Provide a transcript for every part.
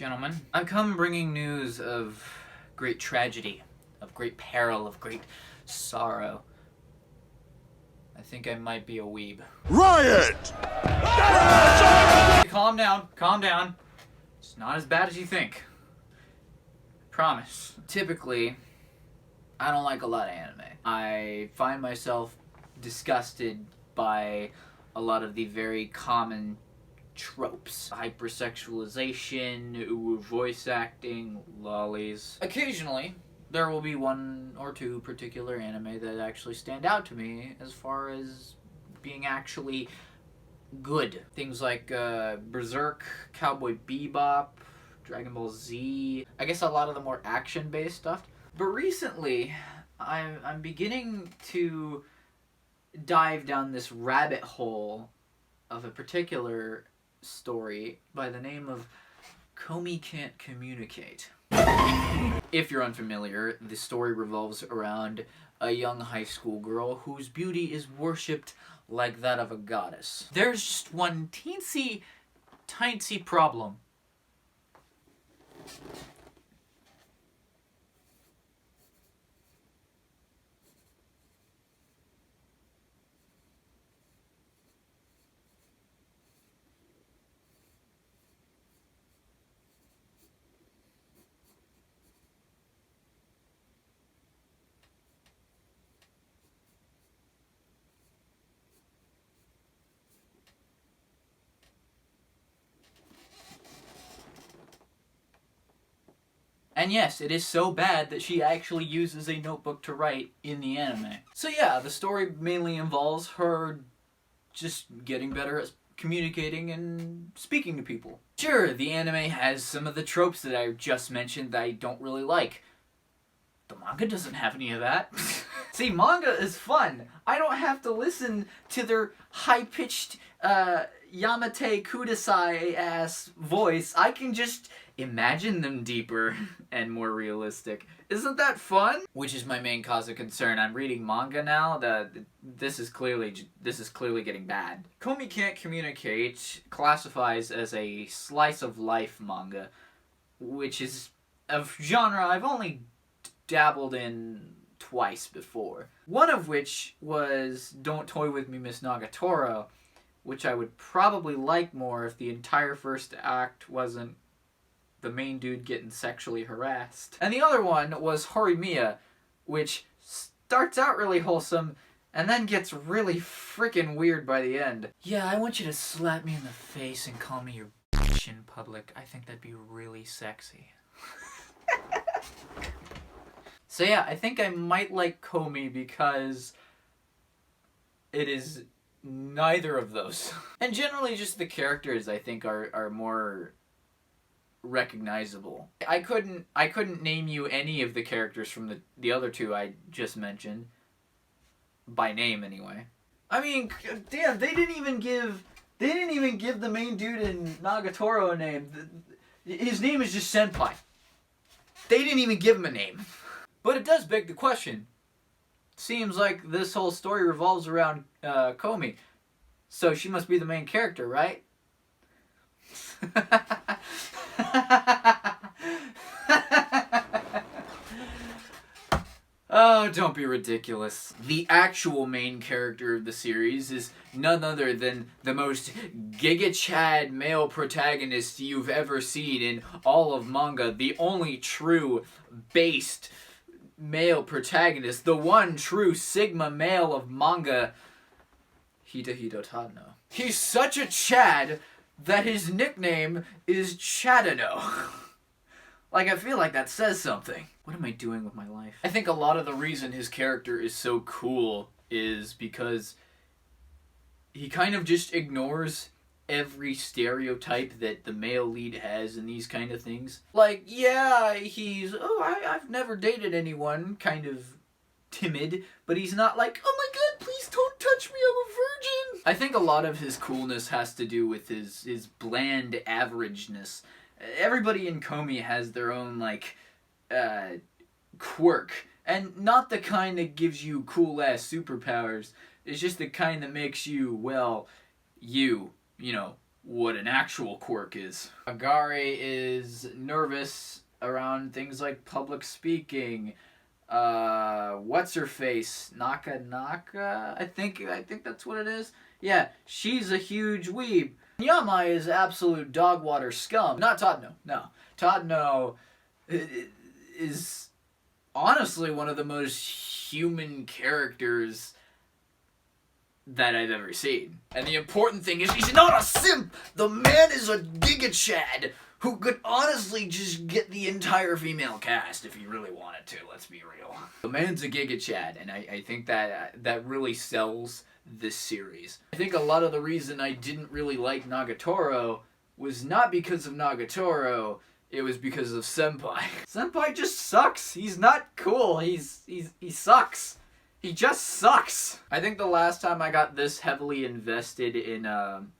Gentlemen, I come bringing news of great tragedy, of great peril, of great sorrow. I think I might be a weeb. Riot! Calm down, calm down. It's not as bad as you think. Promise. Typically, I don't like a lot of anime. I find myself disgusted by a lot of the very common tropes. Hypersexualization, voice acting, lollies. Occasionally, there will be one or two particular anime that actually stand out to me as far as being actually good. Things like Berserk, Cowboy Bebop, Dragon Ball Z. I guess a lot of the more action-based stuff. But recently, I'm beginning to dive down this rabbit hole of a particular story by the name of Komi Can't Communicate. If you're unfamiliar, the story revolves around a young high school girl whose beauty is worshipped like that of a goddess. There's just one teensy problem. And yes, it is so bad that she actually uses a notebook to write in the anime. So yeah, the story mainly involves her just getting better at communicating and speaking to people. Sure, the anime has some of the tropes that I just mentioned that I don't really like. The manga doesn't have any of that. See, manga is fun. I don't have to listen to their high-pitched Yamate Kudasai-ass voice. I can just imagine them deeper and more realistic. Isn't that fun? Which is my main cause of concern. I'm reading manga now. This is clearly getting bad. Komi Can't Communicate classifies as a slice of life manga, which is a genre I've only dabbled in twice before. One of which was Don't Toy With Me, Miss Nagatoro, which I would probably like more if the entire first act wasn't the main dude getting sexually harassed. And the other one was Horimiya, which starts out really wholesome and then gets really freaking weird by the end. Yeah, I want you to slap me in the face and call me your bitch in public. I think that'd be really sexy. So yeah, I think I might like Komi because it is neither of those. And generally just the characters I think are more recognizable. I couldn't name you any of the characters from the other two I just mentioned. By name anyway. I mean, damn, they didn't even give the main dude in Nagatoro a name. His name is just Senpai. They didn't even give him a name. But it does beg the question. Seems like this whole story revolves around Komi. So she must be the main character, right? Oh, don't be ridiculous. The actual main character of the series is none other than the most giga-chad male protagonist you've ever seen in all of manga. The only true based male protagonist. The one true Sigma male of manga. Hidehito Tadano. He's such a Chad that his nickname is Chadano. Like, I feel like that says something. What am I doing with my life? I think a lot of the reason his character is so cool is because he kind of just ignores every stereotype that the male lead has in these kind of things. Like, yeah, he's, I've never dated anyone, kind of timid, but he's not like, oh my god, please don't touch me, I'm a virgin. I think a lot of his coolness has to do with his bland averageness. Everybody in Komi has their own, like, quirk. And not the kind that gives you cool-ass superpowers. It's just the kind that makes you, well, you know, what an actual quirk is. Agare is nervous around things like public speaking. What's her face? Naka? I think that's what it is. Yeah, she's a huge weeb. Yamai is absolute dog water scum. Not Tadano, no. Tadano is honestly one of the most human characters that I've ever seen. And the important thing is he's not a simp! The man is a Giga Chad who could honestly just get the entire female cast if he really wanted to, let's be real. The man's a Giga Chad, and I think that really sells this series. I think a lot of the reason I didn't really like Nagatoro was not because of Nagatoro, it was because of Senpai. Senpai just sucks. He's not cool. He sucks. He just sucks. I think the last time I got this heavily invested in an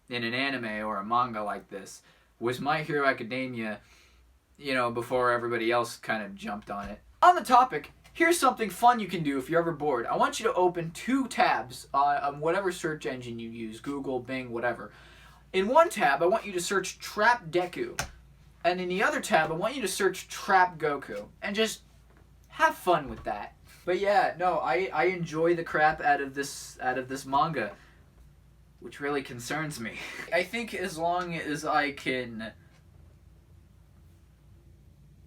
anime or a manga like this was My Hero Academia, you know, before everybody else kind of jumped on it. On the topic, here's something fun you can do if you're ever bored. I want you to open 2 tabs on whatever search engine you use, Google, Bing, whatever. In one tab, I want you to search Trap Deku. And in the other tab, I want you to search Trap Goku. And just have fun with that. But yeah, no, I enjoy the crap out of this manga, which really concerns me. I think as long as I can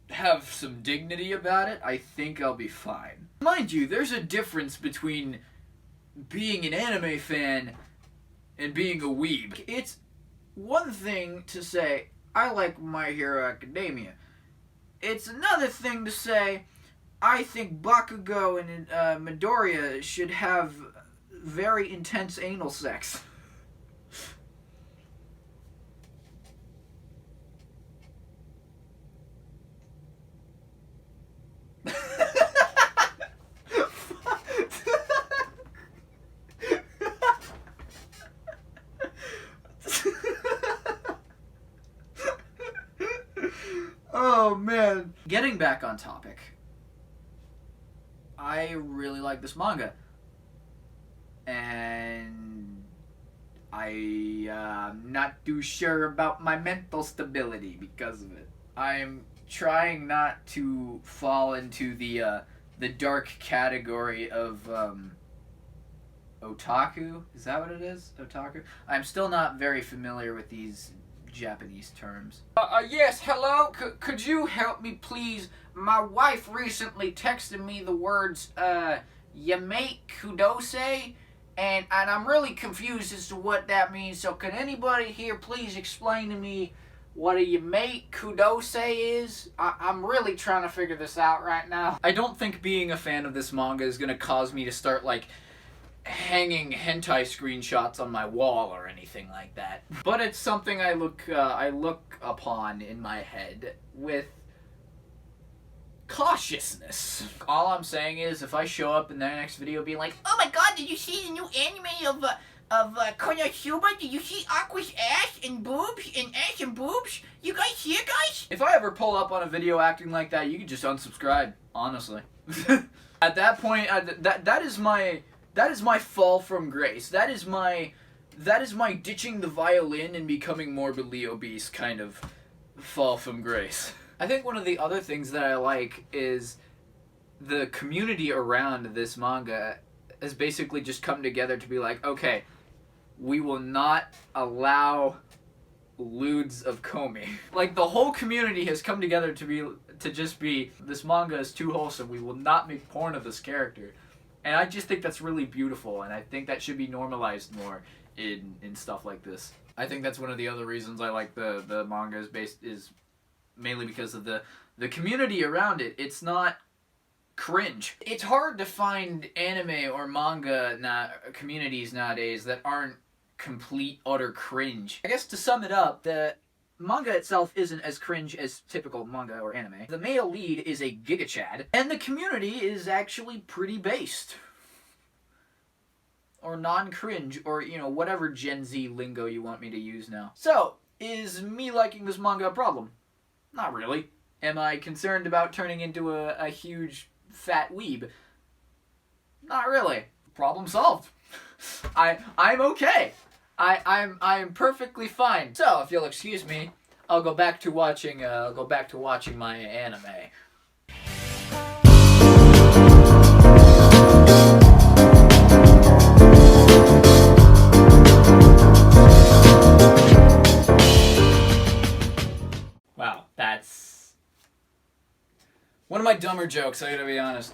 have some dignity about it, I think I'll be fine. Mind you, there's a difference between being an anime fan and being a weeb. It's one thing to say, I like My Hero Academia. It's another thing to say, I think Bakugo and Midoriya should have very intense anal sex. Oh man. Getting back on topic. I really like this manga. And I'm not too sure about my mental stability because of it. I'm trying not to fall into the dark category of otaku. Is that what it is? Otaku? I'm still not very familiar with these Japanese terms. Yes, hello? Could you help me, please? My wife recently texted me the words, Yamate Kudose, and I'm really confused as to what that means, so can anybody here please explain to me what a Yamate Kudose is? I'm really trying to figure this out right now. I don't think being a fan of this manga is gonna cause me to start, like, hanging hentai screenshots on my wall or anything like that. But it's something I look upon in my head with cautiousness. All I'm saying is, if I show up in the next video being like, oh my god, did you see the new anime of Konosuba? Did you see Aqua's ass and boobs and ass and boobs? You guys see it, guys? If I ever pull up on a video acting like that, you can just unsubscribe, honestly. At that point, that is my fall from grace. That is my ditching the violin and becoming morbidly obese kind of fall from grace. I think one of the other things that I like is the community around this manga has basically just come together to be like, okay, we will not allow lewds of Komi. Like, the whole community has come together to just be, this manga is too wholesome, we will not make porn of this character. And I just think that's really beautiful, and I think that should be normalized more in stuff like this. I think that's one of the other reasons I like the manga is mainly because of the community around it. It's not cringe. It's hard to find anime or manga communities nowadays that aren't complete, utter cringe. I guess to sum it up, the manga itself isn't as cringe as typical manga or anime. The male lead is a Giga Chad, and the community is actually pretty based. Or non-cringe, or, you know, whatever Gen Z lingo you want me to use now. So, is me liking this manga a problem? Not really. Am I concerned about turning into a huge fat weeb? Not really. Problem solved. I'm okay. I'm perfectly fine. So if you'll excuse me, I'll go back to watching my anime. Wow, that's one of my dumber jokes, I gotta be honest.